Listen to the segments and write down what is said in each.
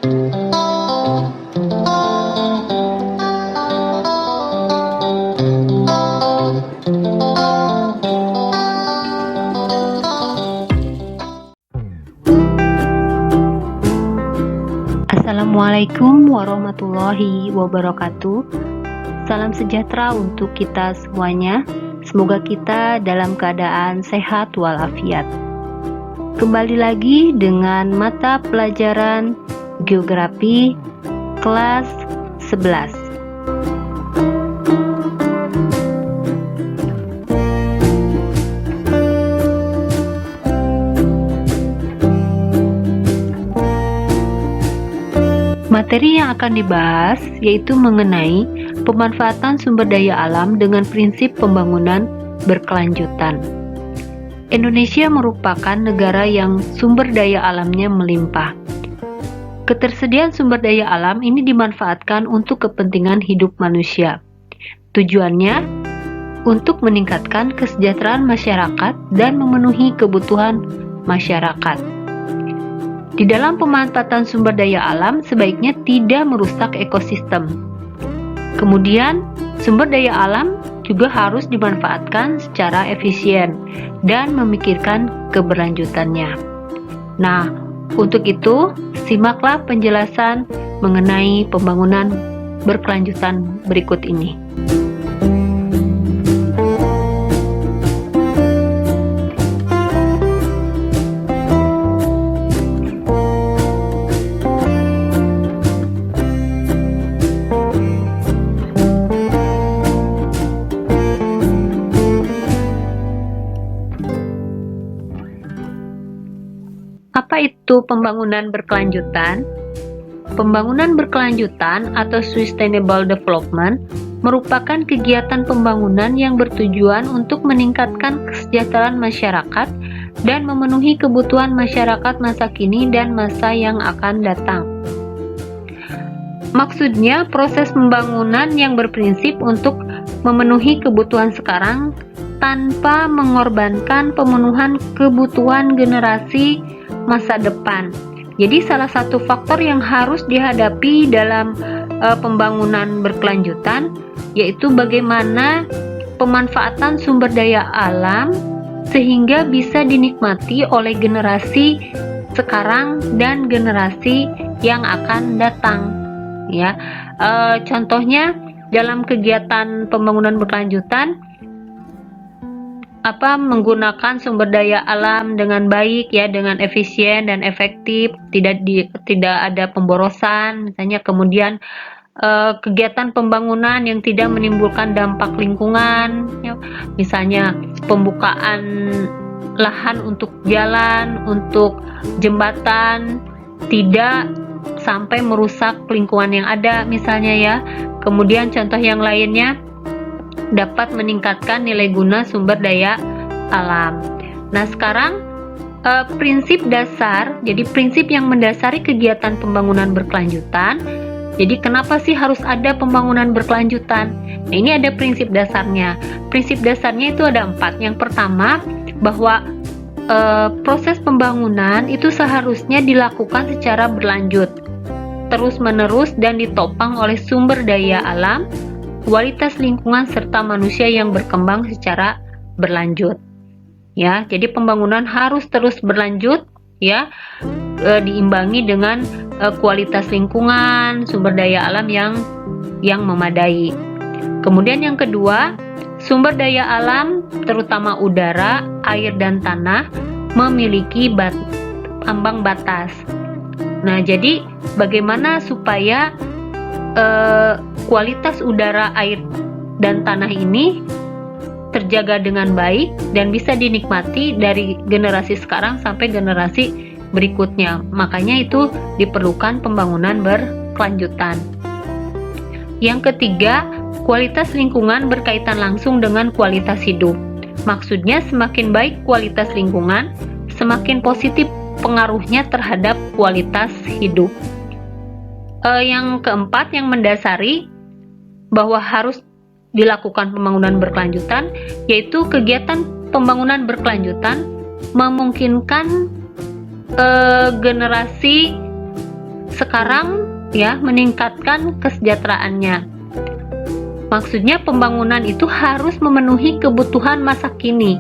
Assalamualaikum warahmatullahi wabarakatuh. Salam sejahtera untuk kita semuanya. Semoga kita dalam keadaan sehat walafiat. Kembali lagi dengan mata pelajaran Geografi kelas 11. Materi yang akan dibahas yaitu mengenai pemanfaatan sumber daya alam dengan prinsip pembangunan berkelanjutan. Indonesia merupakan negara yang sumber daya alamnya melimpah. Ketersediaan sumber daya alam ini dimanfaatkan untuk kepentingan hidup manusia. Tujuannya untuk meningkatkan kesejahteraan masyarakat dan memenuhi kebutuhan masyarakat. Di dalam pemanfaatan sumber daya alam sebaiknya tidak merusak ekosistem. Kemudian, sumber daya alam juga harus dimanfaatkan secara efisien dan memikirkan keberlanjutannya. Nah, untuk itu, simaklah penjelasan mengenai pembangunan berkelanjutan berikut ini. Apa itu pembangunan berkelanjutan? Pembangunan berkelanjutan atau sustainable development merupakan kegiatan pembangunan yang bertujuan untuk meningkatkan kesejahteraan masyarakat dan memenuhi kebutuhan masyarakat masa kini dan masa yang akan datang. Maksudnya, proses pembangunan yang berprinsip untuk memenuhi kebutuhan sekarang tanpa mengorbankan pemenuhan kebutuhan generasi masa depan. Jadi salah satu faktor yang harus dihadapi dalam pembangunan berkelanjutan yaitu bagaimana pemanfaatan sumber daya alam sehingga bisa dinikmati oleh generasi sekarang dan generasi yang akan datang. Ya, contohnya dalam kegiatan pembangunan berkelanjutan menggunakan sumber daya alam dengan baik ya, dengan efisien dan efektif, tidak ada pemborosan misalnya. Kemudian kegiatan pembangunan yang tidak menimbulkan dampak lingkungan ya, misalnya pembukaan lahan untuk jalan, untuk jembatan, tidak sampai merusak lingkungan yang ada misalnya ya. Kemudian contoh yang lainnya dapat meningkatkan nilai guna sumber daya alam. Nah, sekarang prinsip dasar, jadi prinsip yang mendasari kegiatan pembangunan berkelanjutan. Jadi kenapa sih harus ada pembangunan berkelanjutan? Nah, ini ada prinsip dasarnya. Prinsip dasarnya itu ada 4. Yang pertama, bahwa proses pembangunan itu seharusnya dilakukan secara berlanjut, terus-menerus dan ditopang oleh sumber daya alam, kualitas lingkungan serta manusia yang berkembang secara berlanjut. Ya, jadi pembangunan harus terus berlanjut ya, diimbangi dengan kualitas lingkungan, sumber daya alam yang memadai. Kemudian yang kedua, sumber daya alam terutama udara, air dan tanah memiliki ambang batas. Nah, jadi bagaimana supaya kualitas udara, air, dan tanah ini terjaga dengan baik dan bisa dinikmati dari generasi sekarang sampai generasi berikutnya. Makanya itu diperlukan pembangunan berkelanjutan. Yang ketiga, kualitas lingkungan berkaitan langsung dengan kualitas hidup. Maksudnya semakin baik kualitas lingkungan, semakin positif pengaruhnya terhadap kualitas hidup. Yang keempat yang mendasari bahwa harus dilakukan pembangunan berkelanjutan, yaitu kegiatan pembangunan berkelanjutan memungkinkan generasi sekarang ya meningkatkan kesejahteraannya. Maksudnya pembangunan itu harus memenuhi kebutuhan masa kini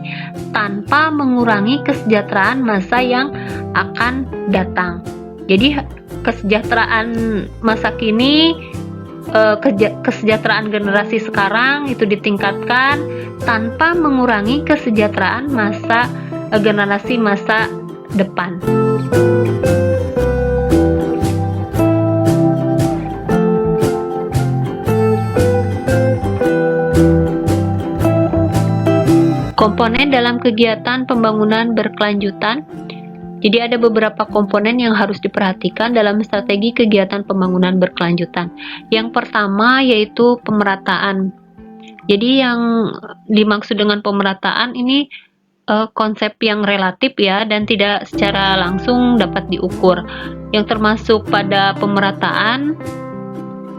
tanpa mengurangi kesejahteraan masa yang akan datang. Jadi kesejahteraan masa kini, kesejahteraan generasi sekarang itu ditingkatkan tanpa mengurangi kesejahteraan generasi masa depan. Komponen dalam kegiatan pembangunan berkelanjutan. Jadi ada beberapa komponen yang harus diperhatikan dalam strategi kegiatan pembangunan berkelanjutan. Yang pertama yaitu pemerataan. Jadi yang dimaksud dengan pemerataan ini konsep yang relatif ya, dan tidak secara langsung dapat diukur. Yang termasuk pada pemerataan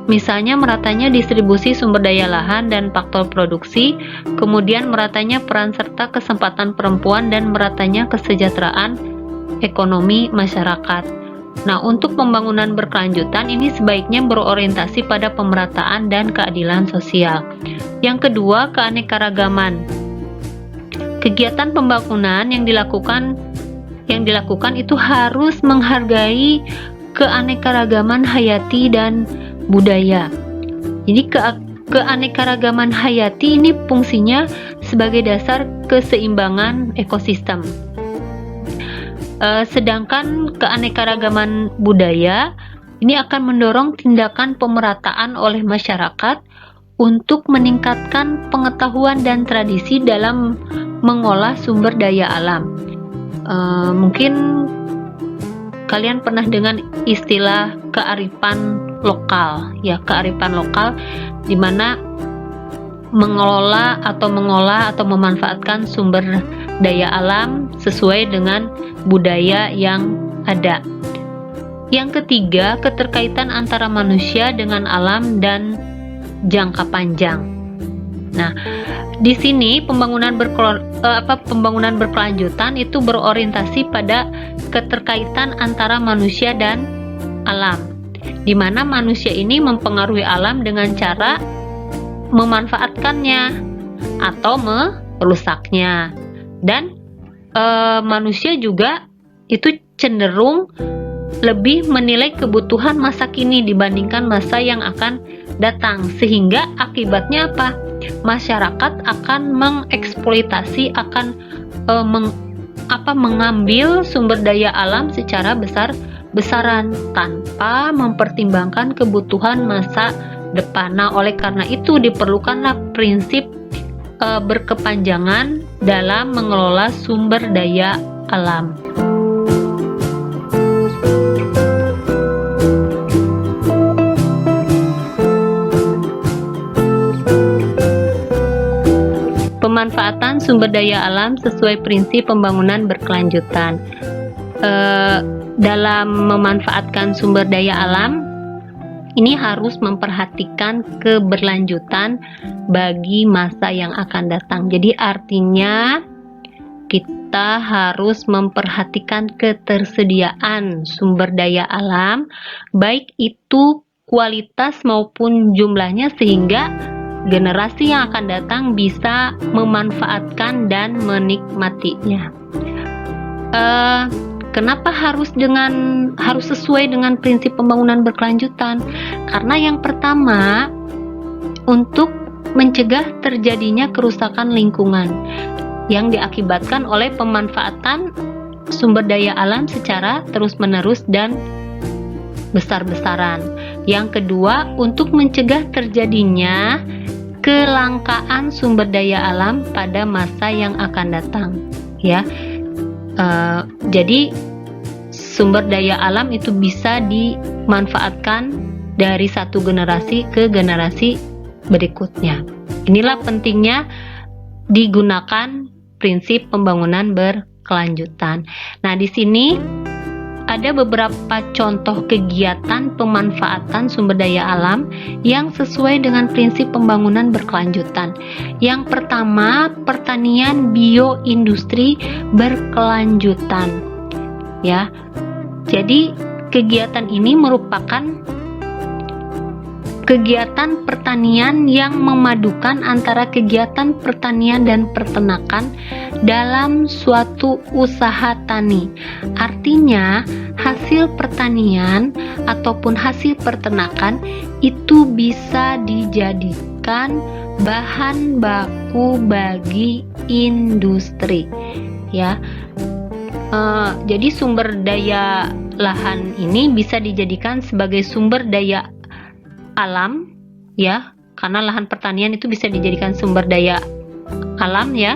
misalnya meratanya distribusi sumber daya lahan dan faktor produksi, kemudian meratanya peran serta kesempatan perempuan, dan meratanya kesejahteraan ekonomi masyarakat. Nah, untuk pembangunan berkelanjutan ini sebaiknya berorientasi pada pemerataan dan keadilan sosial. Yang kedua, keanekaragaman. Kegiatan pembangunan yang dilakukan itu harus menghargai keanekaragaman hayati dan budaya. Jadi keanekaragaman hayati ini fungsinya sebagai dasar keseimbangan ekosistem. Sedangkan keanekaragaman budaya ini akan mendorong tindakan pemerataan oleh masyarakat untuk meningkatkan pengetahuan dan tradisi dalam mengolah sumber daya alam. Mungkin kalian pernah dengan istilah kearifan lokal, ya, kearifan lokal di mana mengelola atau mengolah atau memanfaatkan sumber daya alam sesuai dengan budaya yang ada. Yang ketiga, keterkaitan antara manusia dengan alam dan jangka panjang. Nah, di sini pembangunan berkelanjutan itu berorientasi pada keterkaitan antara manusia dan alam, di mana manusia ini mempengaruhi alam dengan cara memanfaatkannya atau merusaknya, dan manusia juga itu cenderung lebih menilai kebutuhan masa kini dibandingkan masa yang akan datang, sehingga akibatnya apa? Masyarakat akan mengeksploitasi, akan mengambil sumber daya alam secara besar-besaran tanpa mempertimbangkan kebutuhan masa depan. Nah, oleh karena itu diperlukanlah prinsip berkepanjangan dalam mengelola sumber daya alam. Pemanfaatan sumber daya alam sesuai prinsip pembangunan berkelanjutan. Dalam memanfaatkan sumber daya alam, ini harus memperhatikan keberlanjutan bagi masa yang akan datang. Jadi artinya kita harus memperhatikan ketersediaan sumber daya alam, baik itu kualitas maupun jumlahnya, sehingga generasi yang akan datang bisa memanfaatkan dan menikmatinya. Kenapa harus sesuai dengan prinsip pembangunan berkelanjutan? Karena yang pertama, untuk mencegah terjadinya kerusakan lingkungan yang diakibatkan oleh pemanfaatan sumber daya alam secara terus-menerus dan besar-besaran. Yang kedua, untuk mencegah terjadinya kelangkaan sumber daya alam pada masa yang akan datang, ya. Jadi sumber daya alam itu bisa dimanfaatkan dari satu generasi ke generasi berikutnya. Inilah pentingnya digunakan prinsip pembangunan berkelanjutan. Nah, di sini ada beberapa contoh kegiatan pemanfaatan sumber daya alam yang sesuai dengan prinsip pembangunan berkelanjutan. Yang pertama, pertanian bioindustri berkelanjutan. Ya. Jadi kegiatan ini merupakan kegiatan pertanian yang memadukan antara kegiatan pertanian dan peternakan dalam suatu usaha tani. Artinya, hasil pertanian ataupun hasil peternakan itu bisa dijadikan bahan baku bagi industri, ya. Jadi sumber daya lahan ini bisa dijadikan sebagai sumber daya alam, ya, karena lahan pertanian itu bisa dijadikan sumber daya alam, ya,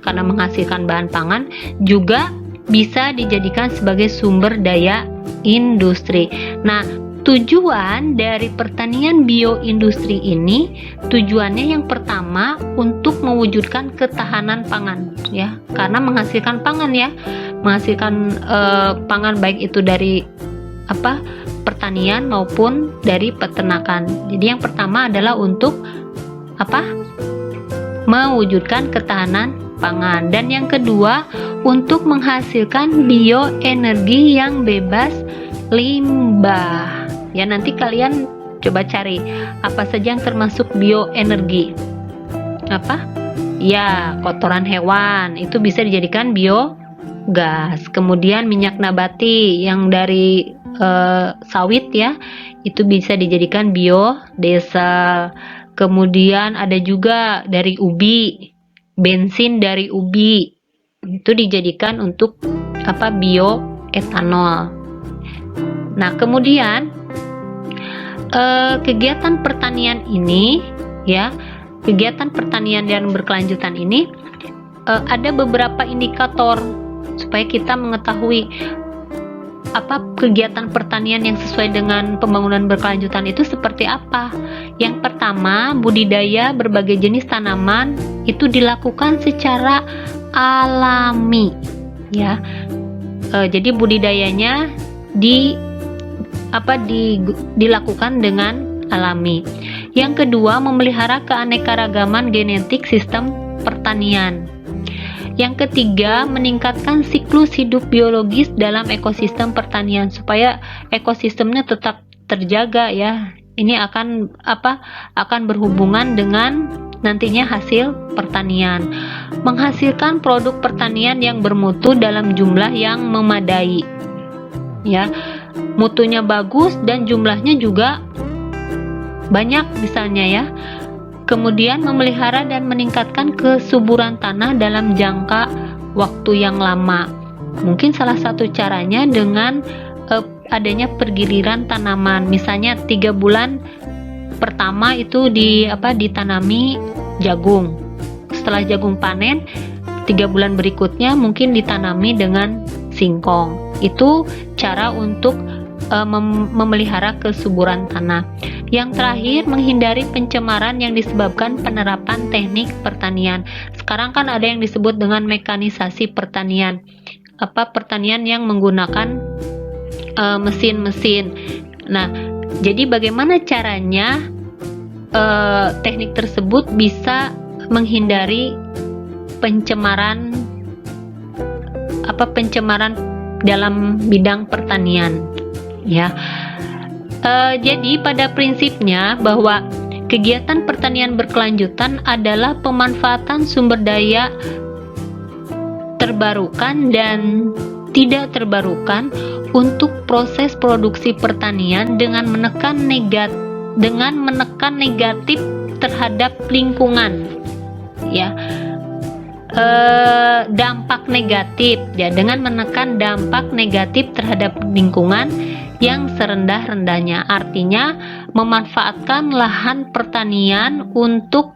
karena menghasilkan bahan pangan, juga bisa dijadikan sebagai sumber daya industri. Nah, tujuan dari pertanian bioindustri ini, tujuannya yang pertama untuk mewujudkan ketahanan pangan, ya, karena menghasilkan pangan, ya, menghasilkan pangan baik itu dari pertanian maupun dari peternakan. Jadi yang pertama adalah untuk mewujudkan ketahanan pangan, dan yang kedua untuk menghasilkan bioenergi yang bebas limbah. Ya, nanti kalian coba cari apa saja yang termasuk bioenergi. Ya, kotoran hewan itu bisa dijadikan biogas. Kemudian minyak nabati yang dari sawit, ya, itu bisa dijadikan biodiesel. Kemudian ada juga dari ubi, bensin dari ubi itu dijadikan untuk bioetanol. Nah, kemudian kegiatan pertanian ini, ya, kegiatan pertanian yang berkelanjutan ini ada beberapa indikator supaya kita mengetahui kegiatan pertanian yang sesuai dengan pembangunan berkelanjutan itu seperti apa. Yang pertama, budidaya berbagai jenis tanaman itu dilakukan secara alami, ya. Jadi budidayanya dilakukan dengan alami. Yang kedua, memelihara keanekaragaman genetik sistem pertanian. Yang ketiga, meningkatkan siklus hidup biologis dalam ekosistem pertanian supaya ekosistemnya tetap terjaga, ya. Ini akan berhubungan dengan nantinya hasil pertanian. Menghasilkan produk pertanian yang bermutu dalam jumlah yang memadai, ya. Mutunya bagus dan jumlahnya juga banyak misalnya, ya. Kemudian memelihara dan meningkatkan kesuburan tanah dalam jangka waktu yang lama. Mungkin salah satu caranya dengan adanya pergiliran tanaman. Misalnya 3 bulan pertama itu ditanami jagung. Setelah jagung panen, 3 bulan berikutnya mungkin ditanami dengan singkong. Itu cara untuk memelihara kesuburan tanah. Yang terakhir, menghindari pencemaran yang disebabkan penerapan teknik pertanian. Sekarang kan ada yang disebut dengan mekanisasi pertanian. Pertanian yang menggunakan mesin-mesin. Nah, jadi bagaimana caranya teknik tersebut bisa menghindari pencemaran dalam bidang pertanian, ya. Jadi pada prinsipnya bahwa kegiatan pertanian berkelanjutan adalah pemanfaatan sumber daya terbarukan dan tidak terbarukan untuk proses produksi pertanian dengan menekan negatif terhadap lingkungan, ya. Dampak negatif, ya, dengan menekan dampak negatif terhadap lingkungan yang serendah-rendahnya. Artinya memanfaatkan lahan pertanian untuk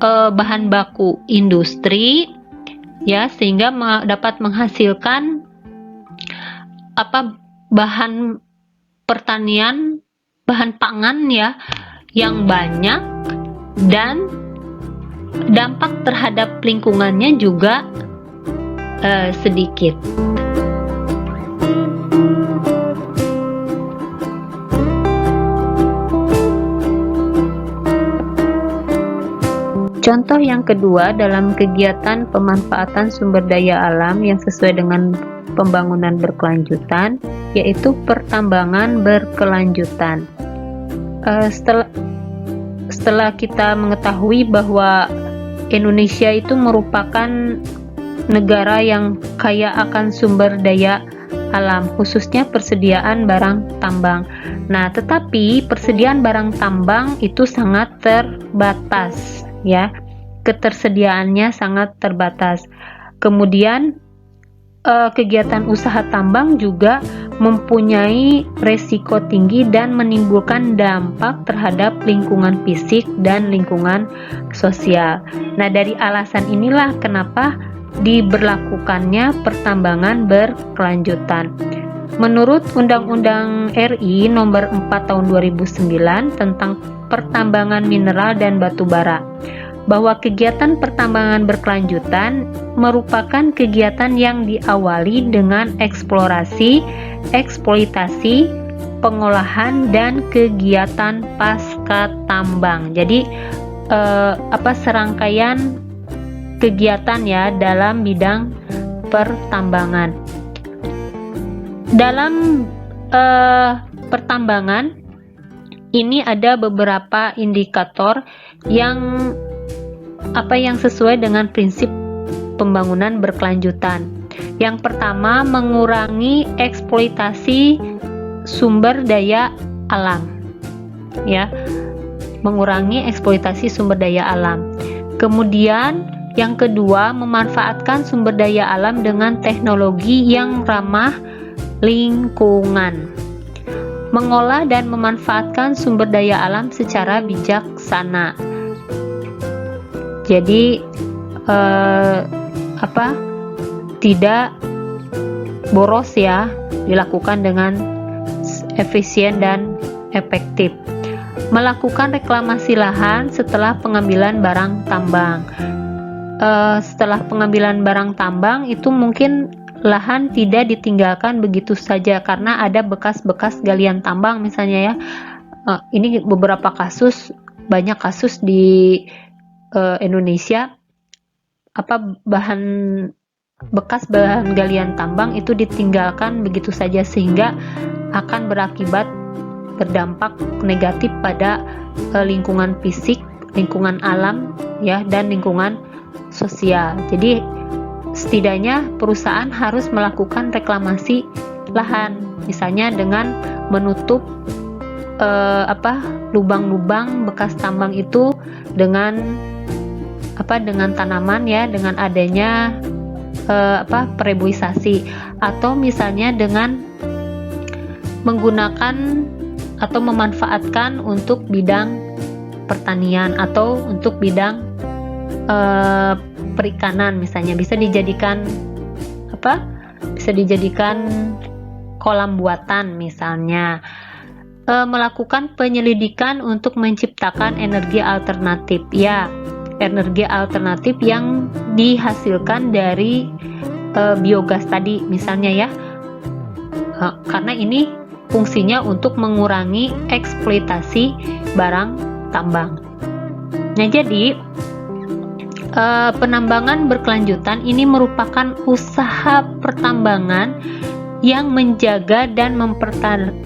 bahan baku industri, ya, sehingga dapat menghasilkan bahan pertanian, bahan pangan, ya, yang banyak, dan dampak terhadap lingkungannya juga sedikit. Contoh yang kedua dalam kegiatan pemanfaatan sumber daya alam yang sesuai dengan pembangunan berkelanjutan yaitu pertambangan berkelanjutan. Setelah kita mengetahui bahwa Indonesia itu merupakan negara yang kaya akan sumber daya alam, khususnya persediaan barang tambang. Nah, tetapi persediaan barang tambang itu sangat terbatas, ya. Ketersediaannya sangat terbatas. Kemudian kegiatan usaha tambang juga mempunyai resiko tinggi dan menimbulkan dampak terhadap lingkungan fisik dan lingkungan sosial. Nah, dari alasan inilah kenapa diberlakukannya pertambangan berkelanjutan. Menurut Undang-Undang RI Nomor 4 Tahun 2009 tentang pertambangan mineral dan batu bara, bahwa kegiatan pertambangan berkelanjutan merupakan kegiatan yang diawali dengan eksplorasi, eksploitasi, pengolahan, dan kegiatan pasca tambang. Jadi serangkaian kegiatan ya dalam bidang pertambangan. Dalam pertambangan ini ada beberapa indikator yang sesuai dengan prinsip pembangunan berkelanjutan. Yang pertama, mengurangi eksploitasi sumber daya alam. Ya. Mengurangi eksploitasi sumber daya alam. Kemudian yang kedua, memanfaatkan sumber daya alam dengan teknologi yang ramah lingkungan. Mengolah dan memanfaatkan sumber daya alam secara bijaksana. Jadi tidak boros ya, dilakukan dengan efisien dan efektif. Melakukan reklamasi lahan setelah pengambilan barang tambang. Setelah pengambilan barang tambang itu mungkin lahan tidak ditinggalkan begitu saja karena ada bekas-bekas galian tambang misalnya ya. Ini beberapa kasus, banyak kasus di Indonesia, bekas bahan galian tambang itu ditinggalkan begitu saja sehingga akan berdampak negatif pada lingkungan fisik, lingkungan alam ya, dan lingkungan sosial. Jadi setidaknya perusahaan harus melakukan reklamasi lahan, misalnya dengan menutup lubang-lubang bekas tambang itu dengan tanaman ya, dengan adanya pereboisasi, atau misalnya dengan menggunakan atau memanfaatkan untuk bidang pertanian atau untuk bidang perikanan misalnya, bisa dijadikan kolam buatan misalnya. Melakukan penyelidikan untuk menciptakan energi alternatif ya, energi alternatif yang dihasilkan dari biogas tadi misalnya ya, karena ini fungsinya untuk mengurangi eksploitasi barang tambang. Nah, jadi penambangan berkelanjutan ini merupakan usaha pertambangan yang menjaga dan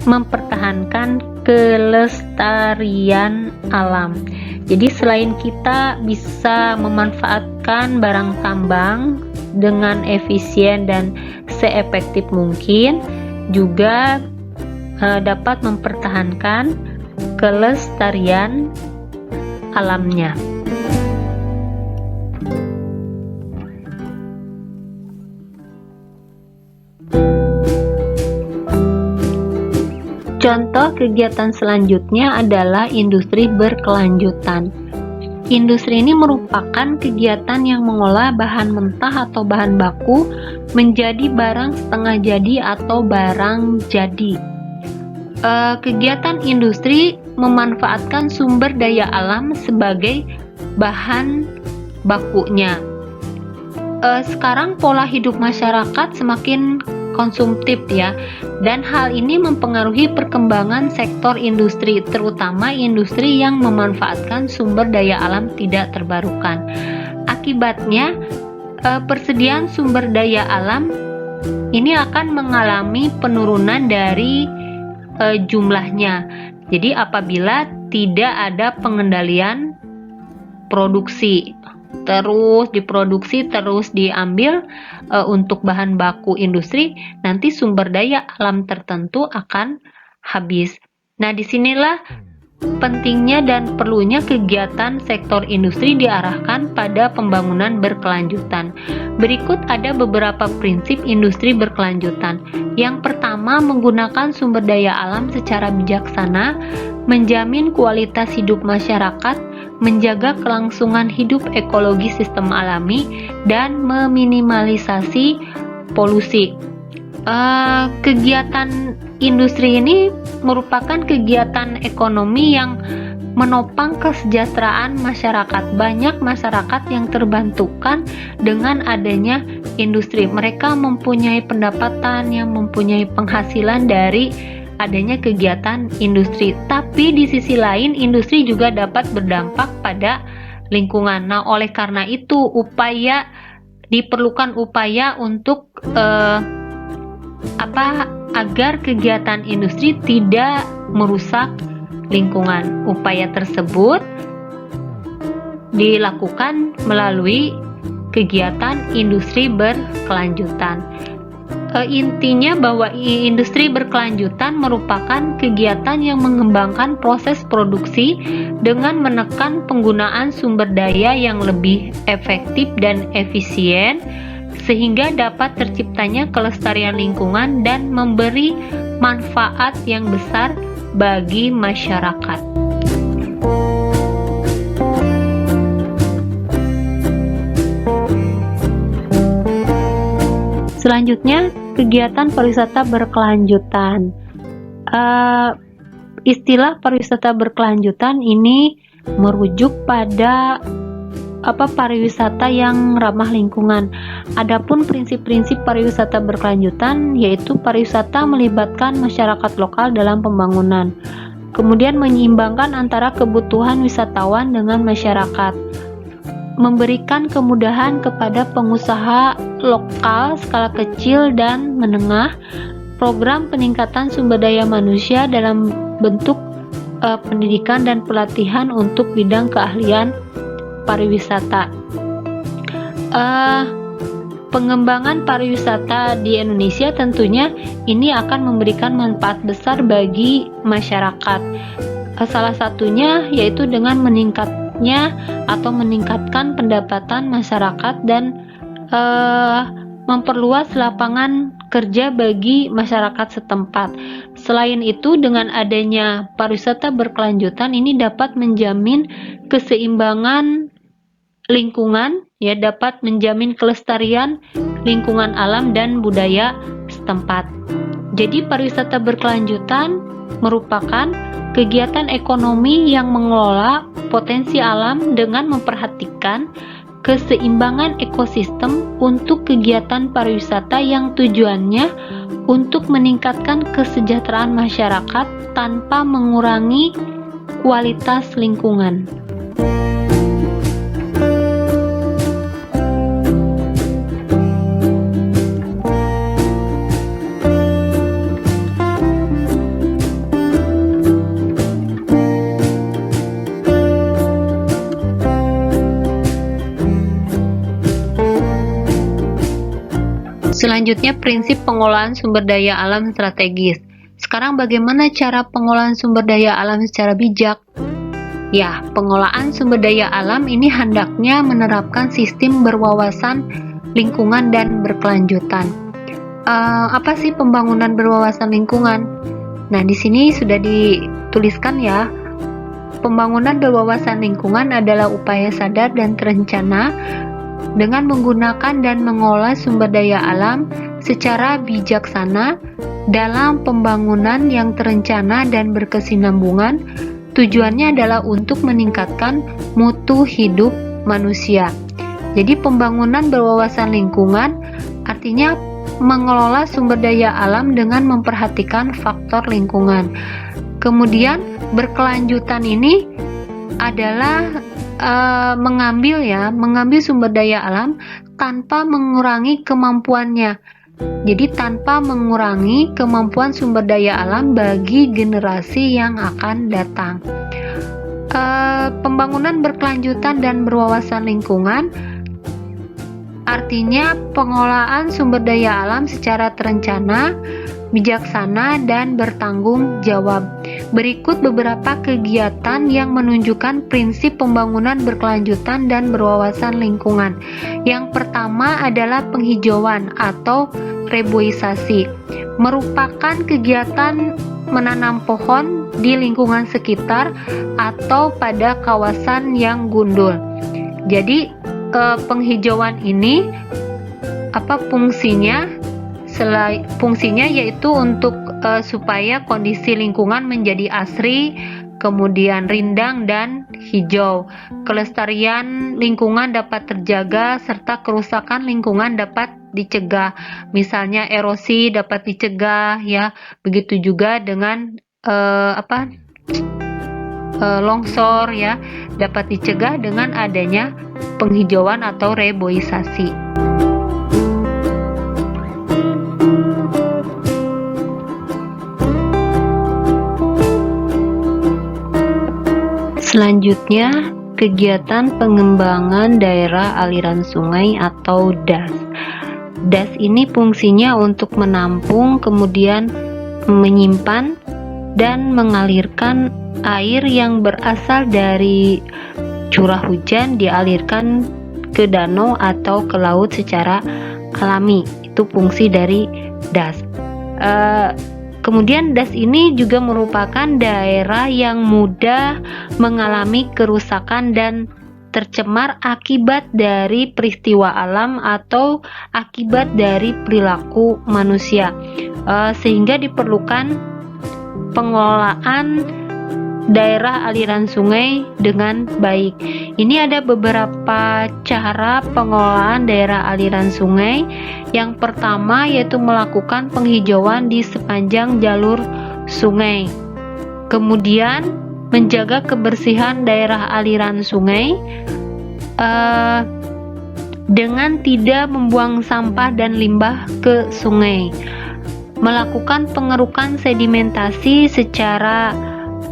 mempertahankan kelestarian alam. Jadi selain kita bisa memanfaatkan barang tambang dengan efisien dan seefektif mungkin, juga dapat mempertahankan kelestarian alamnya. Contoh kegiatan selanjutnya adalah industri berkelanjutan. Industri ini merupakan kegiatan yang mengolah bahan mentah atau bahan baku menjadi barang setengah jadi atau barang jadi. Kegiatan industri memanfaatkan sumber daya alam sebagai bahan bakunya. Sekarang pola hidup masyarakat semakin konsumtif ya, dan hal ini mempengaruhi perkembangan sektor industri, terutama industri yang memanfaatkan sumber daya alam tidak terbarukan. Akibatnya persediaan sumber daya alam ini akan mengalami penurunan dari jumlahnya. Jadi apabila tidak ada pengendalian produksi, terus diproduksi, terus diambil untuk bahan baku industri, nanti sumber daya alam tertentu akan habis. Nah, disinilah pentingnya dan perlunya kegiatan sektor industri diarahkan pada pembangunan berkelanjutan. Berikut ada beberapa prinsip industri berkelanjutan. Yang pertama, menggunakan sumber daya alam secara bijaksana, menjamin kualitas hidup masyarakat, menjaga kelangsungan hidup ekologi sistem alami, dan meminimalisasi polusi. Kegiatan industri ini merupakan kegiatan ekonomi yang menopang kesejahteraan masyarakat. Banyak masyarakat yang terbantukan dengan adanya industri. Mereka mempunyai pendapatan, yang mempunyai penghasilan dari adanya kegiatan industri. Tapi di sisi lain, industri juga dapat berdampak pada lingkungan. Nah, oleh karena itu diperlukan upaya untuk agar kegiatan industri tidak merusak lingkungan. Upaya tersebut dilakukan melalui kegiatan industri berkelanjutan. Intinya bahwa industri berkelanjutan merupakan kegiatan yang mengembangkan proses produksi dengan menekan penggunaan sumber daya yang lebih efektif dan efisien, sehingga dapat terciptanya kelestarian lingkungan dan memberi manfaat yang besar bagi masyarakat. Selanjutnya, kegiatan pariwisata berkelanjutan. Istilah pariwisata berkelanjutan ini merujuk pada pariwisata yang ramah lingkungan. Adapun prinsip-prinsip pariwisata berkelanjutan yaitu pariwisata melibatkan masyarakat lokal dalam pembangunan. Kemudian menyeimbangkan antara kebutuhan wisatawan dengan masyarakat. Memberikan kemudahan kepada pengusaha lokal skala kecil dan menengah. Program peningkatan sumber daya manusia dalam bentuk pendidikan dan pelatihan untuk bidang keahlian pariwisata. Pengembangan pariwisata di Indonesia tentunya ini akan memberikan manfaat besar bagi masyarakat. Salah satunya yaitu dengan meningkatkan pendapatan masyarakat dan memperluas lapangan kerja bagi masyarakat setempat. Selain itu, dengan adanya pariwisata berkelanjutan ini dapat menjamin keseimbangan lingkungan, dapat menjamin kelestarian lingkungan alam dan budaya setempat. Jadi pariwisata berkelanjutan merupakan kegiatan ekonomi yang mengelola potensi alam dengan memperhatikan keseimbangan ekosistem untuk kegiatan pariwisata yang tujuannya untuk meningkatkan kesejahteraan masyarakat tanpa mengurangi kualitas lingkungan. Selanjutnya, prinsip pengolahan sumber daya alam strategis. Sekarang bagaimana cara pengolahan sumber daya alam secara bijak? Ya, pengolahan sumber daya alam ini hendaknya menerapkan sistem berwawasan lingkungan dan berkelanjutan. Apa sih pembangunan berwawasan lingkungan? Nah, di sini sudah dituliskan ya. Pembangunan berwawasan lingkungan adalah upaya sadar dan terencana dengan menggunakan dan mengolah sumber daya alam secara bijaksana dalam pembangunan yang terencana dan berkesinambungan. Tujuannya adalah untuk meningkatkan mutu hidup manusia. Jadi pembangunan berwawasan lingkungan artinya mengelola sumber daya alam dengan memperhatikan faktor lingkungan. Kemudian berkelanjutan ini adalah mengambil sumber daya alam tanpa mengurangi kemampuannya. Jadi tanpa mengurangi kemampuan sumber daya alam bagi generasi yang akan datang. Pembangunan berkelanjutan dan berwawasan lingkungan artinya pengelolaan sumber daya alam secara terencana, bijaksana, dan bertanggung jawab. Berikut beberapa kegiatan yang menunjukkan prinsip pembangunan berkelanjutan dan berwawasan lingkungan. Yang pertama adalah penghijauan atau reboisasi, merupakan kegiatan menanam pohon di lingkungan sekitar atau pada kawasan yang gundul. Jadi penghijauan ini fungsinya? Fungsinya yaitu untuk supaya kondisi lingkungan menjadi asri, kemudian rindang dan hijau. Kelestarian lingkungan dapat terjaga serta kerusakan lingkungan dapat dicegah. Misalnya erosi dapat dicegah ya. Begitu juga dengan longsor ya, dapat dicegah dengan adanya penghijauan atau reboisasi. Selanjutnya, kegiatan pengembangan daerah aliran sungai atau DAS. DAS ini fungsinya untuk menampung, kemudian menyimpan dan mengalirkan air yang berasal dari curah hujan dialirkan ke danau atau ke laut secara alami. Itu fungsi dari DAS. Kemudian DAS ini juga merupakan daerah yang mudah mengalami kerusakan dan tercemar akibat dari peristiwa alam atau akibat dari perilaku manusia, sehingga diperlukan pengelolaan daerah aliran sungai dengan baik. Ini ada beberapa cara pengelolaan daerah aliran sungai. Yang pertama yaitu melakukan penghijauan di sepanjang jalur sungai. Kemudian menjaga kebersihan daerah aliran sungai dengan tidak membuang sampah dan limbah ke sungai. Melakukan pengerukan sedimentasi secara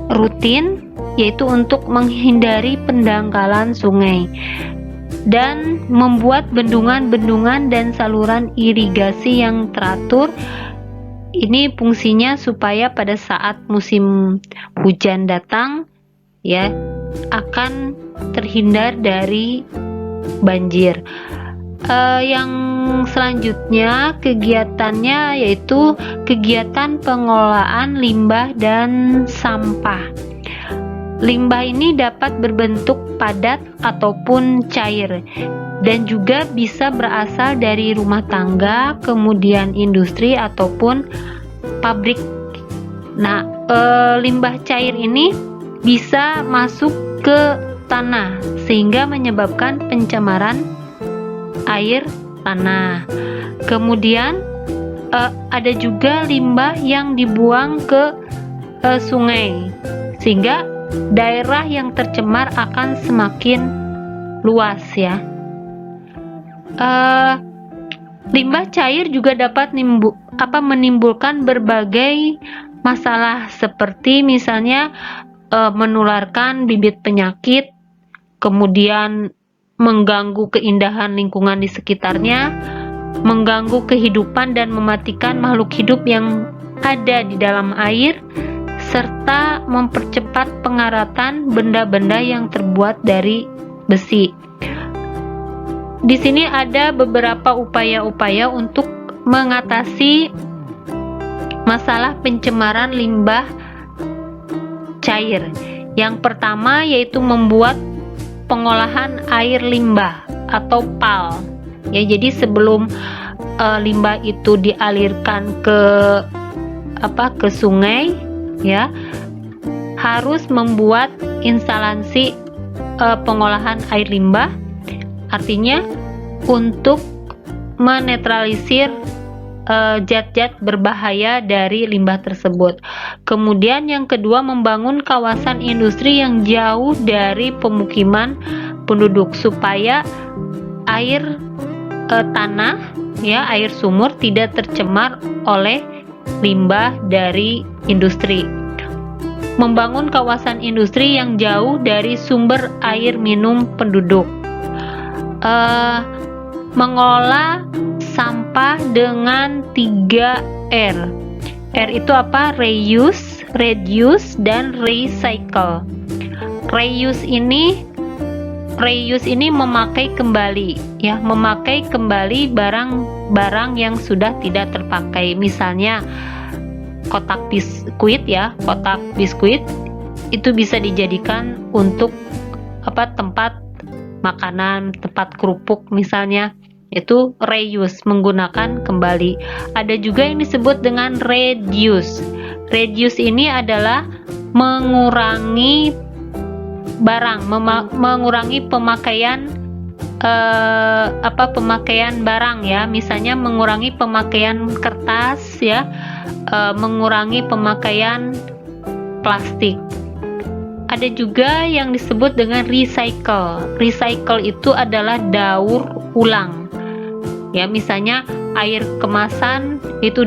rutin, yaitu untuk menghindari pendangkalan sungai, dan membuat bendungan-bendungan dan saluran irigasi yang teratur. Ini fungsinya supaya pada saat musim hujan datang ya akan terhindar dari banjir. Yang selanjutnya kegiatannya yaitu kegiatan pengelolaan limbah dan sampah. Limbah ini dapat berbentuk padat ataupun cair dan juga bisa berasal dari rumah tangga, kemudian industri ataupun pabrik. Nah, limbah cair ini bisa masuk ke tanah sehingga menyebabkan pencemaran air tanah. Kemudian ada juga limbah yang dibuang ke sungai sehingga daerah yang tercemar akan semakin luas ya. Limbah cair juga dapat menimbulkan berbagai masalah seperti misalnya menularkan bibit penyakit, kemudian mengganggu keindahan lingkungan di sekitarnya, mengganggu kehidupan dan mematikan makhluk hidup yang ada di dalam air, serta mempercepat pengaratan benda-benda yang terbuat dari besi. Di sini ada beberapa upaya-upaya untuk mengatasi masalah pencemaran limbah cair. Yang pertama yaitu membuat pengolahan air limbah atau PAL. Ya, jadi sebelum limbah itu dialirkan ke sungai, ya, harus membuat instalasi pengolahan air limbah. Artinya untuk menetralisir zat-zat berbahaya dari limbah tersebut. Kemudian yang kedua, membangun kawasan industri yang jauh dari pemukiman penduduk supaya air tanah ya, air sumur tidak tercemar oleh limbah dari industri. Membangun kawasan industri yang jauh dari sumber air minum penduduk. Mengolah sampah dengan 3 R. R itu apa? Reuse, reduce, dan recycle. Reuse ini memakai kembali ya, memakai kembali barang-barang yang sudah tidak terpakai. Misalnya kotak biskuit ya, kotak biskuit itu bisa dijadikan untuk tempat makanan, tempat kerupuk misalnya. Itu reuse, menggunakan kembali. Ada juga yang disebut dengan reduce. Reduce ini adalah mengurangi barang, mengurangi pemakaian pemakaian barang ya, misalnya mengurangi pemakaian kertas ya, mengurangi pemakaian plastik. Ada juga yang disebut dengan recycle. Recycle itu adalah daur ulang ya, misalnya air kemasan itu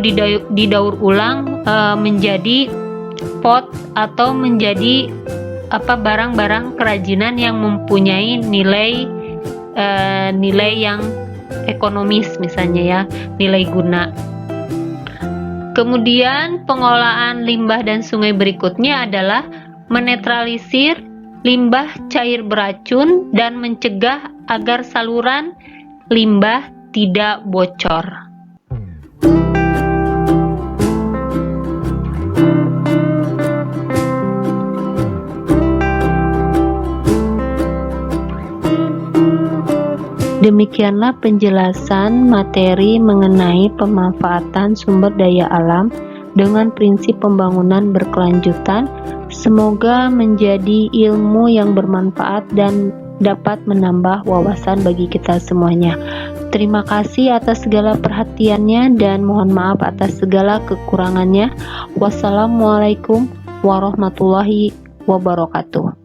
didaur ulang menjadi pot atau menjadi barang-barang kerajinan yang mempunyai nilai yang ekonomis, misalnya ya, nilai guna. Kemudian pengolahan limbah dan sungai berikutnya adalah menetralisir limbah cair beracun dan mencegah agar saluran limbah tidak bocor. Demikianlah penjelasan materi mengenai pemanfaatan sumber daya alam dengan prinsip pembangunan berkelanjutan. Semoga menjadi ilmu yang bermanfaat dan dapat menambah wawasan bagi kita semuanya. Terima kasih atas segala perhatiannya dan mohon maaf atas segala kekurangannya. Wassalamualaikum warahmatullahi wabarakatuh.